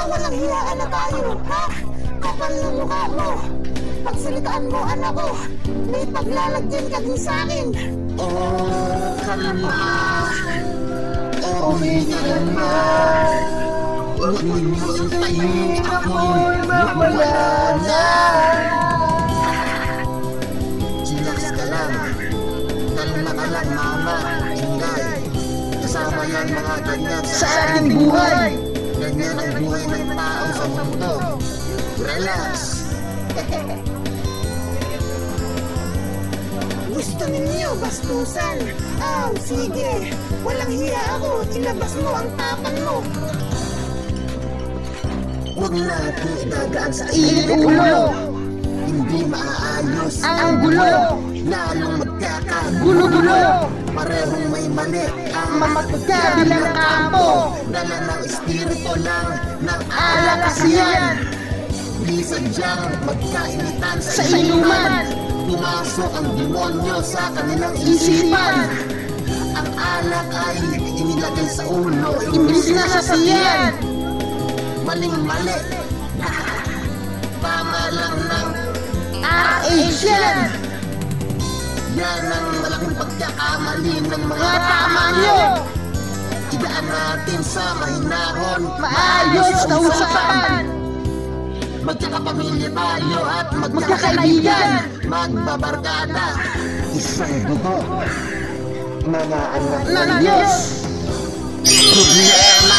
Walang hiyaan na tayo, ha? Kapal ng mukha mo. Pagsalitaan mo, anak ko, may paglalagyan ka din sa akin. Oh, kalma. Oh, kalma. Huwag mo hintayin ako'y mawala na. Chillax ka lang. Kalma ka lang, mama. Ingay. Kasama yan mga ganyan sa ating buhay. Ganyan ang buhay ng tao sa mundo. Relax. Gusto ninyo bastusan? Sige. Walang hiya ako. Ilabas mo ang tapang mo. Huwag natin idadaan sa init ulo. Hindi maaayos ang gulo. Lalong magkakagulo-gulo. Parehong may mali ang magkabilang kampo. Dala ng espiritu lang ng alak kasi yan. Di sadyang magkainitan sa inuman. Pumasok ang demonyo sa kanilang isipan. Ang alak ay inilagay sa ulo, imbis na sasakyan. Maling-mali. Tama lang ng RH yan. Yan ang malaking pagkakamali ng mga tama nyo. Idaan natin sa mahinahon, maayos na usapan. Magkakapamilya tayo at magkakaibigan. Magbabarkada. Isang dugo. Mga anak ng Diyos. Problema